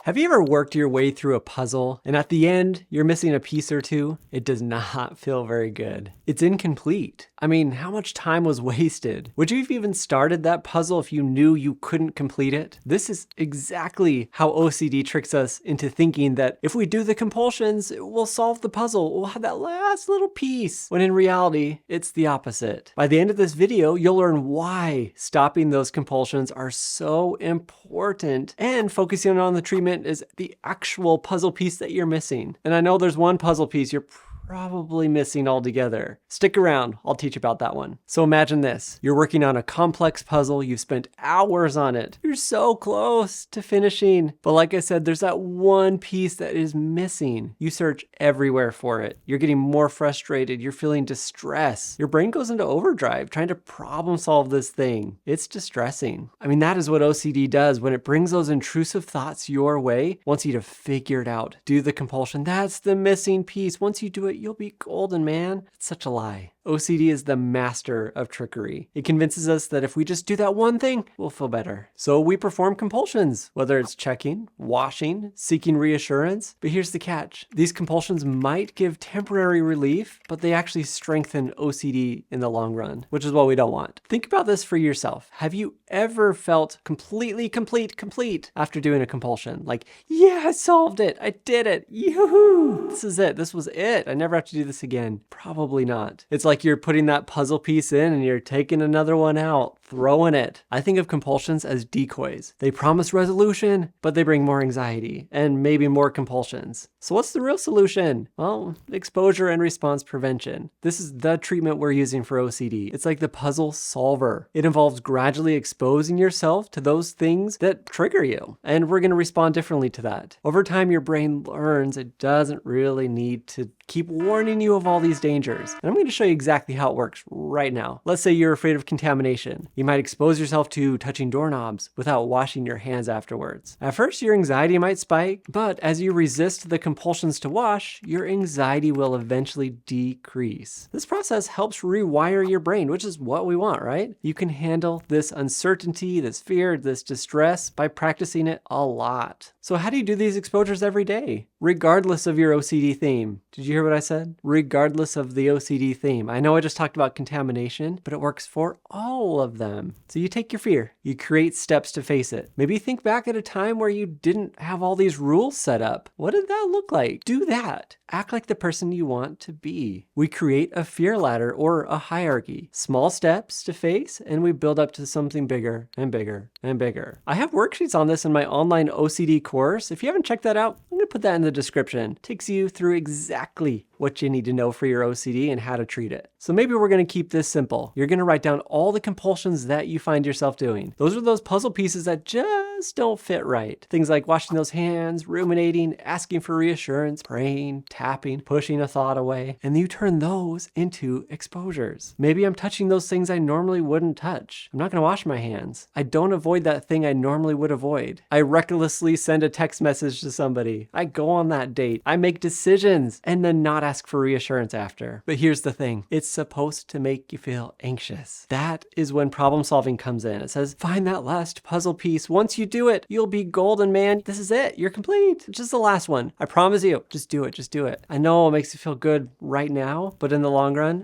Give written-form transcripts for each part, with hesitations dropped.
Have you ever worked your way through a puzzle and at the end you're missing a piece or two? It does not feel very good. It's incomplete. I mean, how much time was wasted? Would you have even started that puzzle if you knew you couldn't complete it? This is exactly how OCD tricks us into thinking that if we do the compulsions, we'll solve the puzzle. We'll have that last little piece. When in reality, it's the opposite. By the end of this video, you'll learn why stopping those compulsions are so important and focusing on the treatment is the actual puzzle piece that you're missing. And I know there's one puzzle piece you're probably missing altogether. Stick around, I'll teach about that one. So imagine this, you're working on a complex puzzle, you've spent hours on it. You're so close to finishing. But like I said, there's that one piece that is missing. You search everywhere for it. You're getting more frustrated, you're feeling distress. Your brain goes into overdrive trying to problem solve this thing. It's distressing. I mean, that is what OCD does when it brings those intrusive thoughts your way, wants you to figure it out, do the compulsion. That's the missing piece. Once you do it, you'll be golden, man. It's such a lie. OCD is the master of trickery. It convinces us that if we just do that one thing, we'll feel better. So we perform compulsions, whether it's checking, washing, seeking reassurance. But here's the catch. These compulsions might give temporary relief, but they actually strengthen OCD in the long run, which is what we don't want. Think about this for yourself. Have you ever felt completely complete after doing a compulsion? Like, yeah, I solved it. I did it. Yoo-hoo! This is it. This was it. I never have to do this again. Probably not. It's like you're putting that puzzle piece in and you're taking another one out, throwing it. I think of compulsions as decoys. They promise resolution, but they bring more anxiety and maybe more compulsions. So what's the real solution? Well, exposure and response prevention. This is the treatment we're using for OCD. It's like the puzzle solver. It involves gradually exposing yourself to those things that trigger you. And we're going to respond differently to that. Over time, your brain learns it doesn't really need to keep warning you of all these dangers. And I'm going to show you exactly how it works right now. Let's say you're afraid of contamination. You might expose yourself to touching doorknobs without washing your hands afterwards. At first, your anxiety might spike, but as you resist the compulsions to wash, your anxiety will eventually decrease. This process helps rewire your brain, which is what we want, right? You can handle this uncertainty, this fear, this distress by practicing it a lot. So how do you do these exposures every day? Regardless of your OCD theme. Did you hear what I said? Regardless of the OCD theme. I know I just talked about contamination, but it works for all of them. So you take your fear, you create steps to face it. Maybe think back at a time where you didn't have all these rules set up. What did that look like? Do that. Act like the person you want to be. We create a fear ladder or a hierarchy. Small steps to face, and we build up to something bigger and bigger and bigger. I have worksheets on this in my online OCD course. If you haven't checked that out, I'm going to put that in the description. It takes you through exactly what you need to know for your OCD and how to treat it. So maybe we're going to keep this simple. You're going to write down all the compulsions that you find yourself doing. Those are those puzzle pieces that just don't fit right. Things like washing those hands, ruminating, asking for reassurance, praying, tapping, pushing a thought away. And you turn those into exposures. Maybe I'm touching those things I normally wouldn't touch. I'm not going to wash my hands. I don't avoid that thing I normally would avoid. I recklessly send a text message to somebody. I go on that date. I make decisions and then not ask for reassurance after. But here's the thing. It's supposed to make you feel anxious. That is when problem solving comes in. It says, find that last puzzle piece. Once you do it, you'll be golden, man. This is it. You're complete. It's just the last one. I promise you. Just do it. Just do it. I know it makes you feel good right now, but in the long run,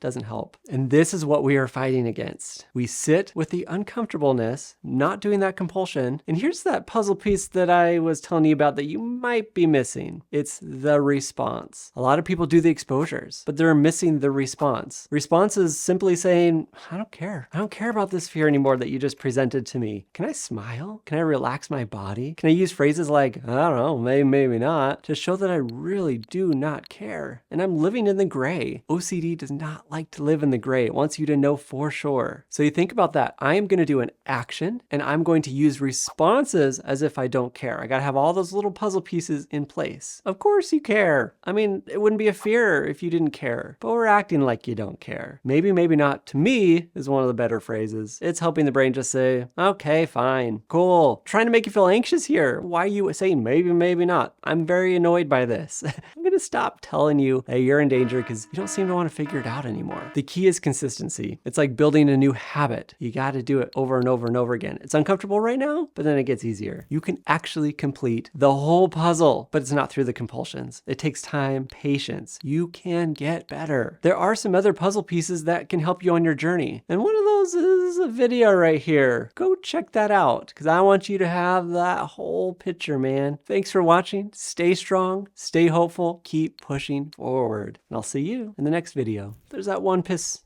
doesn't help. And this is what we are fighting against. We sit with the uncomfortableness, not doing that compulsion. And here's that puzzle piece that I was telling you about that you might be missing. It's the response. A lot of people do the exposures, but they're missing the response. Response is simply saying, I don't care. I don't care about this fear anymore that you just presented to me. Can I smile? Can I relax my body? Can I use phrases like, I don't know, maybe not, to show that I really do not care? And I'm living in the gray. OCD does not like to live in the gray. It wants you to know for sure. So you think about that. I am going to do an action and I'm going to use responses as if I don't care. I got to have all those little puzzle pieces in place. Of course you care. I mean, it wouldn't be a fear if you didn't care. But we're acting like you don't care. Maybe, maybe not, to me, is one of the better phrases. It's helping the brain just say, okay, fine, cool. Trying to make you feel anxious here. Why are you saying maybe, maybe not? I'm very annoyed by this. I'm gonna stop telling you that you're in danger because you don't seem to want to figure it out anymore. The key is consistency. It's like building a new habit. You got to do it over and over and over again. It's uncomfortable right now, but then it gets easier. You can actually complete the whole puzzle, but it's not through the compulsions. It takes time, patience. You can get better. There are some other puzzle pieces that can help you on your journey. And one of those is a video right here. Go check that out because I want you to have that whole picture, man. Thanks for watching. Stay strong, stay hopeful, keep pushing forward. And I'll see you in the next video. There's that one piss.